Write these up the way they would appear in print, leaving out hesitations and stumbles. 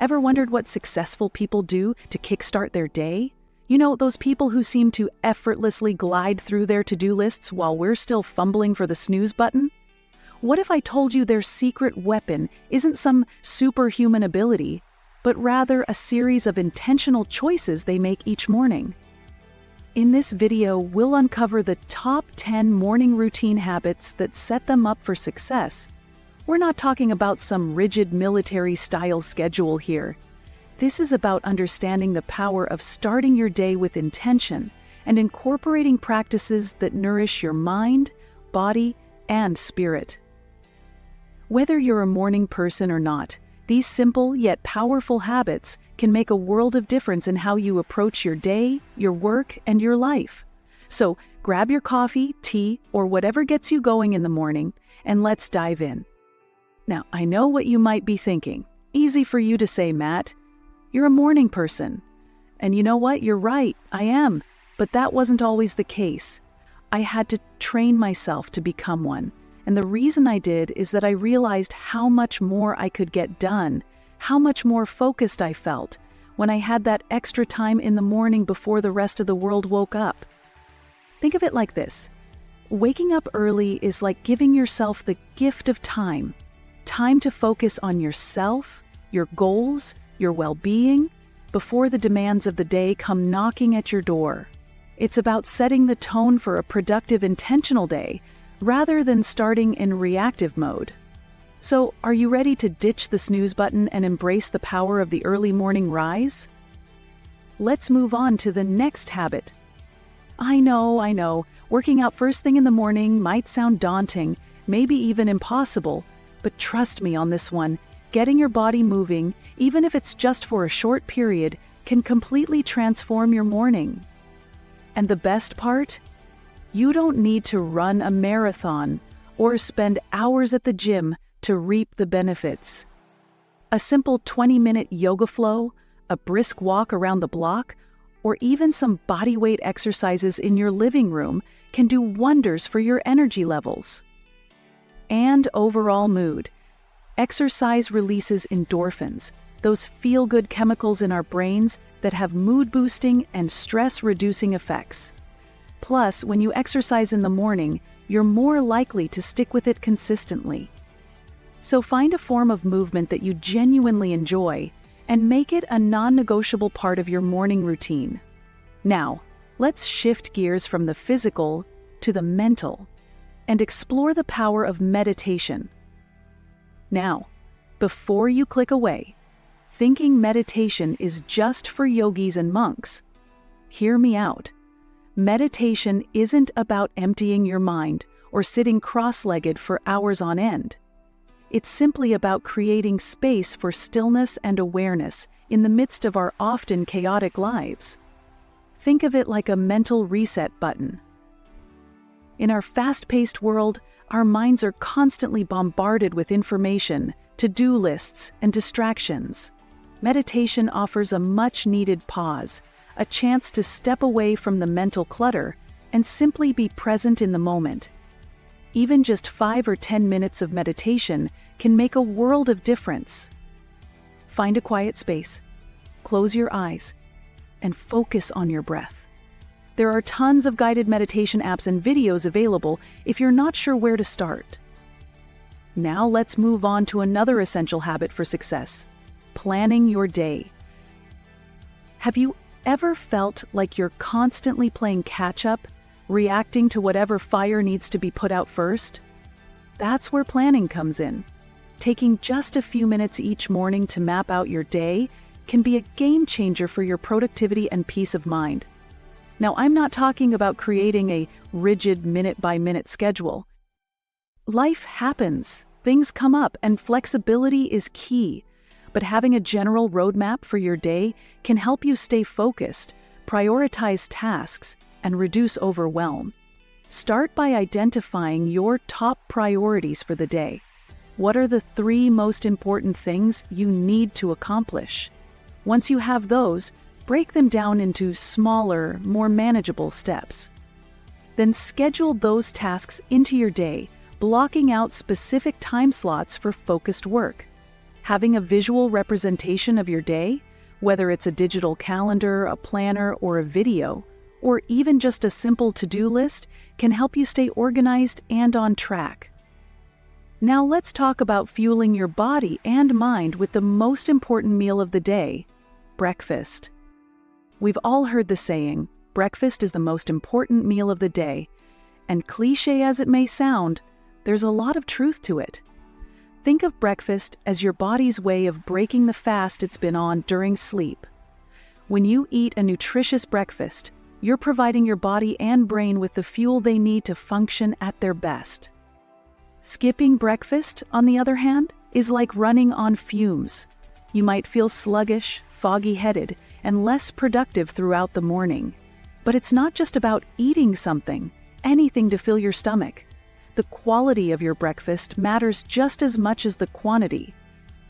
Ever wondered what successful people do to kickstart their day? You know, those people who seem to effortlessly glide through their to-do lists while we're still fumbling for the snooze button? What if I told you their secret weapon isn't some superhuman ability, but rather a series of intentional choices they make each morning? In this video, we'll uncover the top 10 morning routine habits that set them up for success. We're not talking about some rigid military-style schedule here. This is about understanding the power of starting your day with intention and incorporating practices that nourish your mind, body, and spirit. Whether you're a morning person or not, these simple yet powerful habits can make a world of difference in how you approach your day, your work, and your life. So grab your coffee, tea, or whatever gets you going in the morning, and let's dive in. Now, I know what you might be thinking. Easy for you to say, Matt. You're a morning person. And you know what? You're right, I am. But that wasn't always the case. I had to train myself to become one. And the reason I did is that I realized how much more I could get done, how much more focused I felt when I had that extra time in the morning before the rest of the world woke up. Think of it like this. Waking up early is like giving yourself the gift of time. Time to focus on yourself, your goals, your well-being, before the demands of the day come knocking at your door. It's about setting the tone for a productive, intentional day, rather than starting in reactive mode. So, are you ready to ditch the snooze button and embrace the power of the early morning rise? Let's move on to the next habit. I know, working out first thing in the morning might sound daunting, maybe even impossible, but trust me on this one, getting your body moving, even if it's just for a short period, can completely transform your morning. And the best part? You don't need to run a marathon or spend hours at the gym to reap the benefits. A simple 20-minute yoga flow, a brisk walk around the block, or even some bodyweight exercises in your living room can do wonders for your energy levels. And overall mood. Exercise releases endorphins, those feel-good chemicals in our brains that have mood-boosting and stress-reducing effects. Plus, when you exercise in the morning, you're more likely to stick with it consistently. So find a form of movement that you genuinely enjoy and make it a non-negotiable part of your morning routine. Now, let's shift gears from the physical to the mental and explore the power of meditation. Now, before you click away, thinking meditation is just for yogis and monks, hear me out. Meditation isn't about emptying your mind or sitting cross-legged for hours on end. It's simply about creating space for stillness and awareness in the midst of our often chaotic lives. Think of it like a mental reset button. In our fast-paced world, our minds are constantly bombarded with information, to-do lists, and distractions. Meditation offers a much-needed pause, a chance to step away from the mental clutter and simply be present in the moment. Even just 5 or 10 minutes of meditation can make a world of difference. Find a quiet space, close your eyes, and focus on your breath. There are tons of guided meditation apps and videos available if you're not sure where to start. Now let's move on to another essential habit for success: planning your day. Have you ever felt like you're constantly playing catch-up, reacting to whatever fire needs to be put out first? That's where planning comes in. Taking just a few minutes each morning to map out your day can be a game changer for your productivity and peace of mind. Now, I'm not talking about creating a rigid minute-by-minute schedule. Life happens, things come up, and flexibility is key. But having a general roadmap for your day can help you stay focused, prioritize tasks, and reduce overwhelm. Start by identifying your top priorities for the day. What are the 3 most important things you need to accomplish? Once you have those, break them down into smaller, more manageable steps. Then schedule those tasks into your day, blocking out specific time slots for focused work. Having a visual representation of your day, whether it's a digital calendar, a planner, or a video, or even just a simple to-do list, can help you stay organized and on track. Now let's talk about fueling your body and mind with the most important meal of the day, breakfast. We've all heard the saying, breakfast is the most important meal of the day, and cliché as it may sound, there's a lot of truth to it. Think of breakfast as your body's way of breaking the fast it's been on during sleep. When you eat a nutritious breakfast, you're providing your body and brain with the fuel they need to function at their best. Skipping breakfast, on the other hand, is like running on fumes. You might feel sluggish, foggy-headed, and less productive throughout the morning. But it's not just about eating something, anything to fill your stomach. The quality of your breakfast matters just as much as the quantity.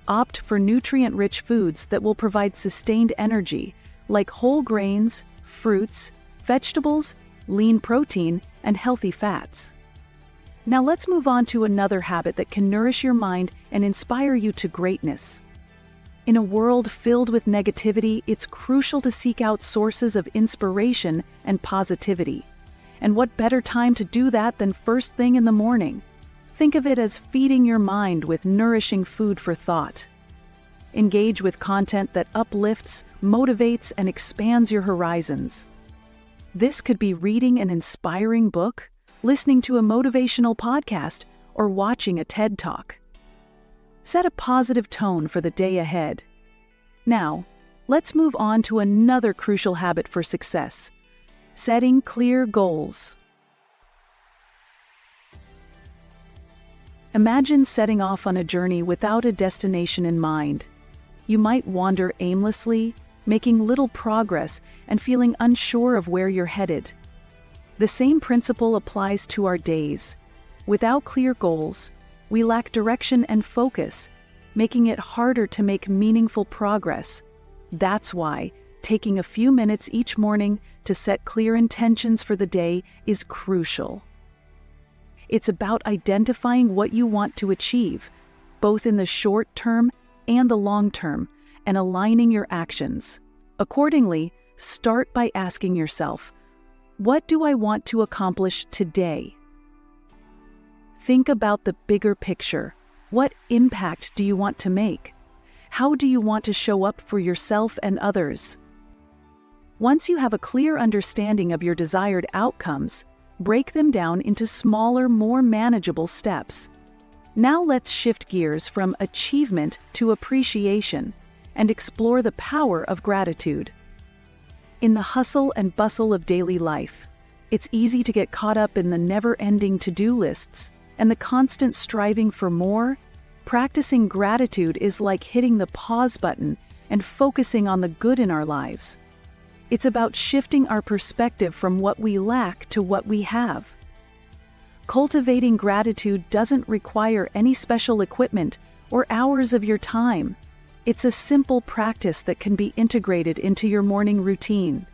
Opt for nutrient-rich foods that will provide sustained energy, like whole grains, fruits, vegetables, lean protein, and healthy fats. Now let's move on to another habit that can nourish your mind and inspire you to greatness. In a world filled with negativity, it's crucial to seek out sources of inspiration and positivity. And what better time to do that than first thing in the morning? Think of it as feeding your mind with nourishing food for thought. Engage with content that uplifts, motivates, and expands your horizons. This could be reading an inspiring book, listening to a motivational podcast, or watching a TED Talk. Set a positive tone for the day ahead. Now, let's move on to another crucial habit for success: setting clear goals. Imagine setting off on a journey without a destination in mind. You might wander aimlessly, making little progress and feeling unsure of where you're headed. The same principle applies to our days. Without clear goals, we lack direction and focus, making it harder to make meaningful progress. That's why taking a few minutes each morning to set clear intentions for the day is crucial. It's about identifying what you want to achieve, both in the short term and the long term, and aligning your actions. Accordingly, start by asking yourself, what do I want to accomplish today? Think about the bigger picture. What impact do you want to make? How do you want to show up for yourself and others? Once you have a clear understanding of your desired outcomes, break them down into smaller, more manageable steps. Now let's shift gears from achievement to appreciation and explore the power of gratitude. In the hustle and bustle of daily life, it's easy to get caught up in the never-ending to-do lists and the constant striving for more. Practicing gratitude is like hitting the pause button and focusing on the good in our lives. It's about shifting our perspective from what we lack to what we have. Cultivating gratitude doesn't require any special equipment or hours of your time. It's a simple practice that can be integrated into your morning routine.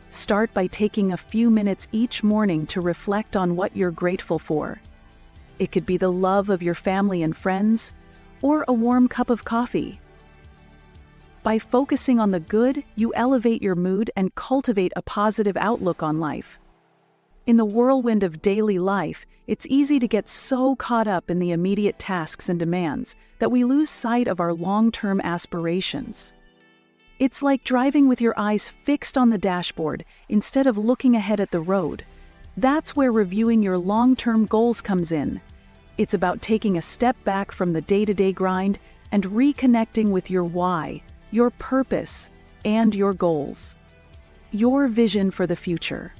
Start by taking a few minutes each morning to reflect on what you're grateful for. It could be the love of your family and friends, or a warm cup of coffee. By focusing on the good, you elevate your mood and cultivate a positive outlook on life. In the whirlwind of daily life, it's easy to get so caught up in the immediate tasks and demands that we lose sight of our long-term aspirations. It's like driving with your eyes fixed on the dashboard instead of looking ahead at the road. That's where reviewing your long-term goals comes in. It's about taking a step back from the day-to-day grind and reconnecting with your why, your purpose, and your goals. Your vision for the future.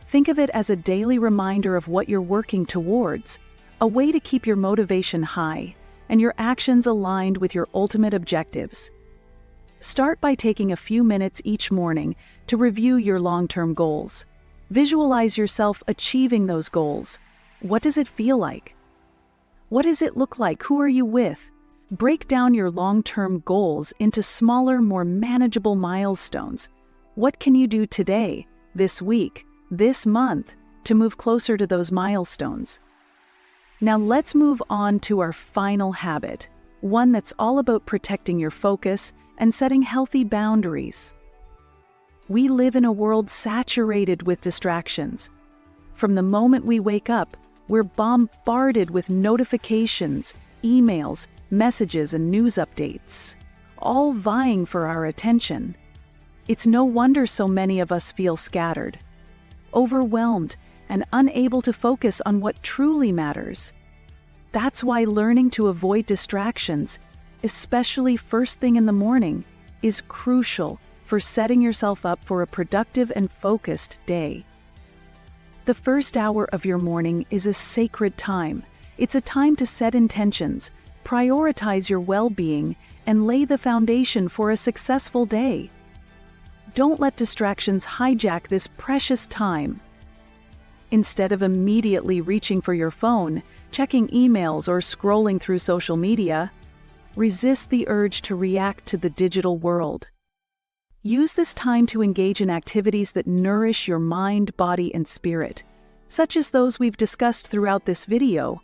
Think of it as a daily reminder of what you're working towards, a way to keep your motivation high and your actions aligned with your ultimate objectives. Start by taking a few minutes each morning to review your long-term goals. Visualize yourself achieving those goals. What does it feel like? What does it look like? Who are you with? Break down your long-term goals into smaller, more manageable milestones. What can you do today, this week, this month, to move closer to those milestones? Now let's move on to our final habit, one that's all about protecting your focus and setting healthy boundaries. We live in a world saturated with distractions. From the moment we wake up, we're bombarded with notifications, emails, messages, and news updates, all vying for our attention. It's no wonder so many of us feel scattered, overwhelmed, and unable to focus on what truly matters. That's why learning to avoid distractions, especially first thing in the morning, is crucial for setting yourself up for a productive and focused day. The first hour of your morning is a sacred time. It's a time to set intentions, prioritize your well-being, and lay the foundation for a successful day. Don't let distractions hijack this precious time. Instead of immediately reaching for your phone, checking emails, or scrolling through social media, resist the urge to react to the digital world. Use this time to engage in activities that nourish your mind, body, and spirit, such as those we've discussed throughout this video: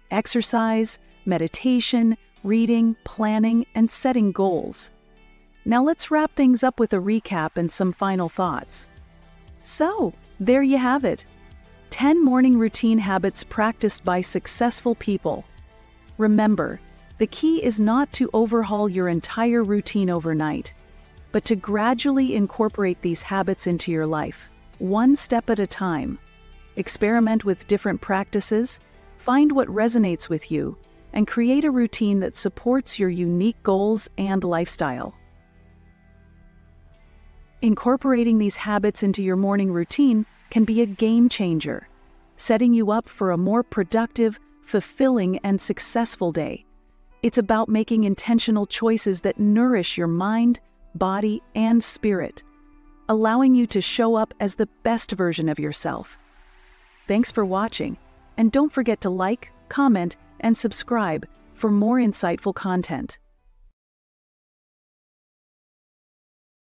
exercise, meditation, reading, planning, and setting goals. Now let's wrap things up with a recap and some final thoughts. So, there you have it. 10 morning routine habits practiced by successful people. Remember, the key is not to overhaul your entire routine overnight, but to gradually incorporate these habits into your life, one step at a time. Experiment with different practices, find what resonates with you, and create a routine that supports your unique goals and lifestyle. Incorporating these habits into your morning routine can be a game changer, setting you up for a more productive, fulfilling, and successful day. It's about making intentional choices that nourish your mind, body, and spirit, allowing you to show up as the best version of yourself. Thanks for watching, and don't forget to like, comment, and subscribe for more insightful content.